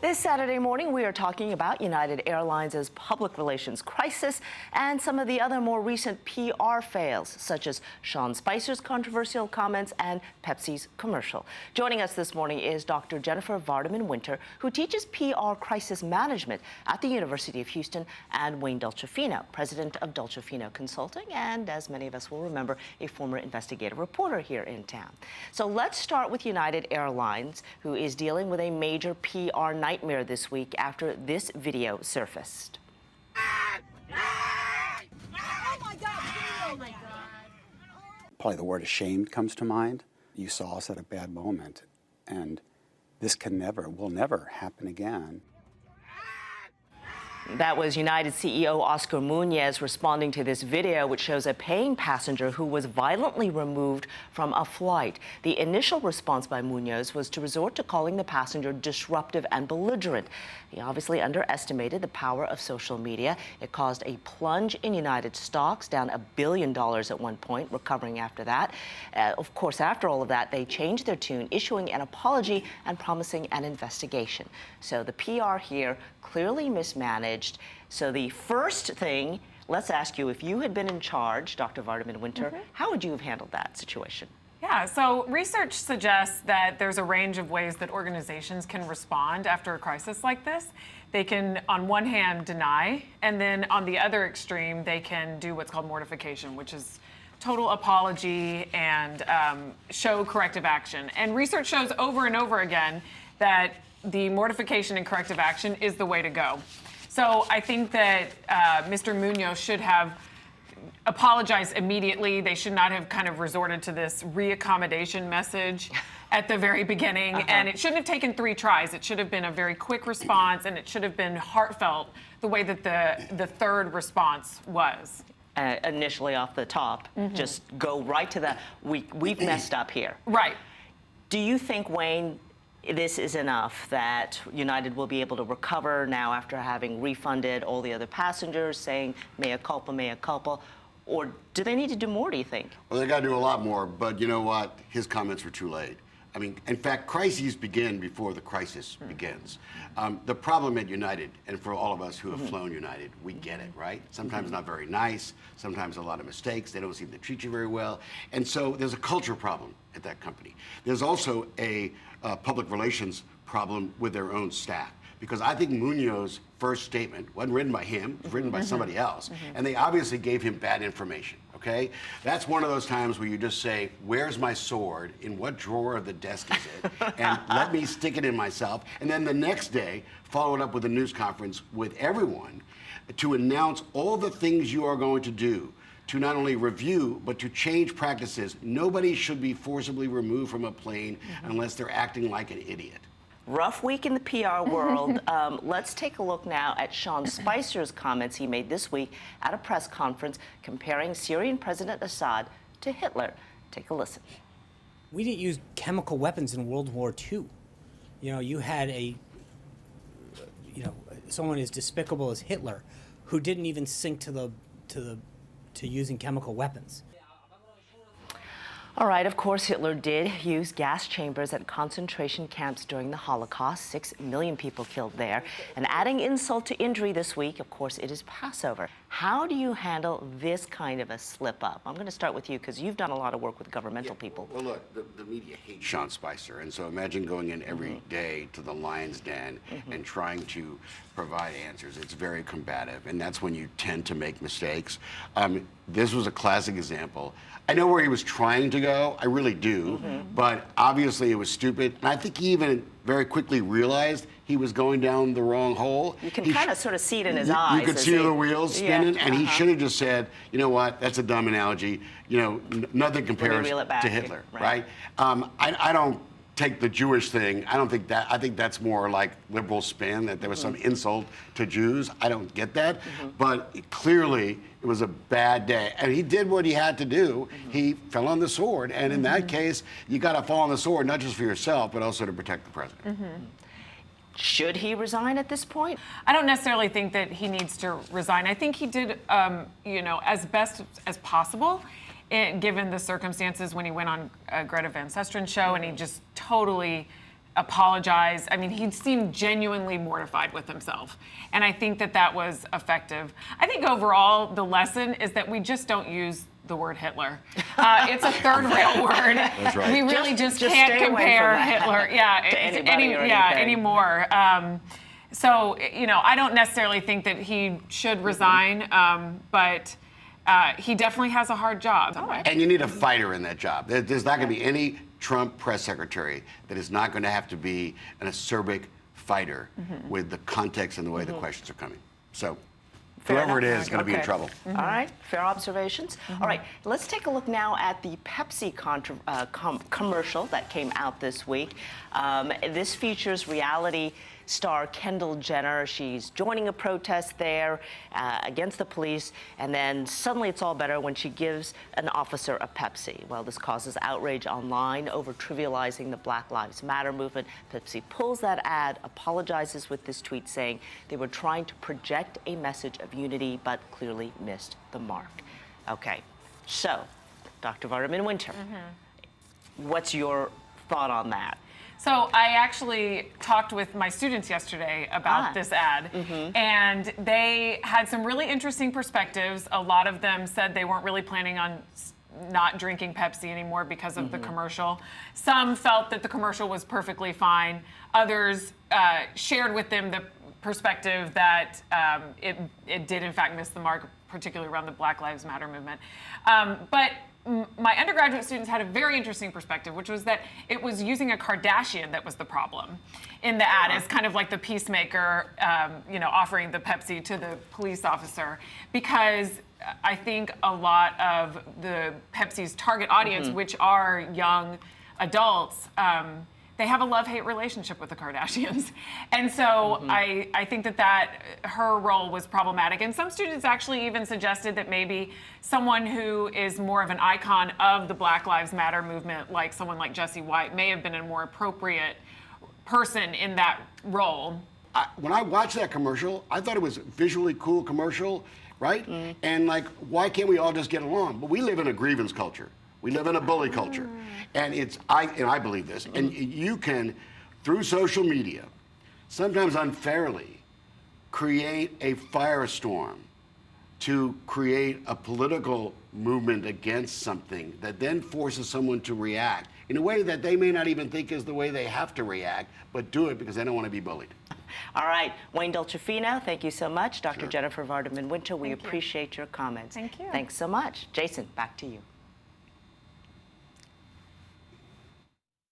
This Saturday morning, we are talking about United Airlines' public relations crisis and some of the other more recent PR fails, such as Sean Spicer's controversial comments and Pepsi's commercial. Joining us this morning is Dr. Jennifer Vardeman-Winter, who teaches PR crisis management at the University of Houston, and Wayne Dolcefino, president of Dolcefino Consulting, and as many of us will remember, a former investigative reporter here in town. So let's start with United Airlines, who is dealing with a major PR nightmare this week after this video surfaced. Oh my God! Oh my God! Probably the word ashamed comes to mind. You saw us at a bad moment, and this will never happen again. That was United CEO Oscar Munoz responding to this video, which shows a paying passenger who was violently removed from a flight. The initial response by Munoz was to resort to calling the passenger disruptive and belligerent. He obviously underestimated the power of social media. It caused a plunge in United stocks, down $1 billion at one point, recovering after that. Of course, after all of that, they changed their tune, issuing an apology and promising an investigation. So the PR here clearly mismanaged. So the first thing, let's ask you, if you had been in charge, Dr. Vardeman-Winter, how would you have handled that situation? Yeah, so research suggests that there's a range of ways that organizations can respond after a crisis like this. They can, on one hand, deny, and then on the other extreme, they can do what's called mortification, which is total apology and show corrective action. And research shows over and over again that the mortification and corrective action is the way to go. So I think that Mr. Munoz should have apologized immediately. They should not have kind of resorted to this reaccommodation message at the very beginning. And it shouldn't have taken 3 tries. It should have been a very quick response, and it should have been heartfelt the way that the third response was. Initially off the top, just go right to the, we've messed up here. Right. Do you think, Wayne, this is enough that United will be able to recover now after having refunded all the other passengers, saying mea culpa, or do they need to do more, do you think? Well, they got to do a lot more, but you know what? His comments were too late. I mean, in fact, crises begin before the crisis begins. The problem at United, and for all of us who have flown United, we get it, right? Sometimes not very nice, sometimes a lot of mistakes, they don't seem to treat you very well. And so there's a culture problem at that company. There's also a public relations problem with their own staff. Because I think Munoz's first statement wasn't written by him, it was written by somebody else. And they obviously gave him bad information, okay? That's one of those times where you just say, where's my sword? In what drawer of the desk is it? And let me stick it in myself. And then the next day, follow it up with a news conference with everyone to announce all the things you are going to do to not only review, but to change practices. Nobody should be forcibly removed from a plane unless they're acting like an idiot. Rough week in the PR world. Let's take a look now at Sean Spicer's comments he made this week at a press conference comparing Syrian President Assad to Hitler. Take a listen. We didn't use chemical weapons in World War II. You know, you had someone as despicable as Hitler who didn't even sink to using chemical weapons. All right, of course, Hitler did use gas chambers at concentration camps during the Holocaust. 6 million people killed there. And adding insult to injury this week, of course, it is Passover. How do you handle this kind of a slip-up? I'm going to start with you, because you've done a lot of work with governmental people. Well, look, the media hates Sean Spicer, and so imagine going in every day to the lion's den and trying to provide answers. It's very combative, and that's when you tend to make mistakes. This was a classic example. I know where he was trying to go, I really do, but obviously it was stupid, and I think he even very quickly realized he was going down the wrong hole. You can kind of sort of see it in his eyes. You could see the wheels spinning, and he should have just said, you know what, that's a dumb analogy. You know, nothing compares to Hitler, right? I don't take the Jewish thing. I don't think that. I think that's more like liberal spin, that there was some insult to Jews. I don't get that. But clearly, it was a bad day. And he did what he had to do. He fell on the sword. And in that case, you got to fall on the sword, not just for yourself, but also to protect the president. Should he resign at this point? I don't necessarily think that he needs to resign. I think he did, as best as possible. Given the circumstances when he went on Greta Van Sustren's show and he just totally apologize. I mean, he seemed genuinely mortified with himself. And I think that that was effective. I think overall, the lesson is that we just don't use the word Hitler. It's a third rail word. That's right. We really just stay can't away compare from that Hitler, to anybody or anything. anymore. So, you know, I don't necessarily think that he should resign, but he definitely has a hard job. And you need a fighter in that job. There's not going to be any Trump press secretary that is not going to have to be an acerbic fighter with the context and the way the questions are coming. So Fair whoever it enough. is is going to be in Okay. trouble. All right, fair observations. All right, let's take a look now at the Pepsi commercial that came out this week. This features reality star Kendall Jenner. She's joining a protest there against the police, and then suddenly it's all better when she gives an officer a Pepsi. Well, this causes outrage online over trivializing the Black Lives Matter movement. Pepsi pulls that ad, apologizes with this tweet saying they were trying to project a message of unity, but clearly missed the mark. Okay, so Dr. Vardeman-Winter, what's your thought on that? So I actually talked with my students yesterday about this ad, and they had some really interesting perspectives. A lot of them said they weren't really planning on not drinking Pepsi anymore because of the commercial. Some felt that the commercial was perfectly fine. Others shared with them the perspective that it did in fact miss the mark, particularly around the Black Lives Matter movement. But my undergraduate students had a very interesting perspective, which was that it was using a Kardashian that was the problem in the ad, as kind of like the peacemaker, you know, offering the Pepsi to the police officer, because I think a lot of the Pepsi's target audience, which are young adults, they have a love-hate relationship with the Kardashians. And so I think that her role was problematic. And some students actually even suggested that maybe someone who is more of an icon of the Black Lives Matter movement, like someone like Jesse White, may have been a more appropriate person in that role. When I watched that commercial, I thought it was a visually cool commercial, right? And like, why can't we all just get along? But we live in a grievance culture. We live in a bully culture. And I believe this, and you can, through social media, sometimes unfairly, create a firestorm to create a political movement against something that then forces someone to react in a way that they may not even think is the way they have to react, but do it because they don't want to be bullied. All right, Wayne Dolcefino, thank you so much. Dr. Jennifer Vardeman-Winter, we appreciate your comments. Thank you. Thanks so much. Jason, back to you.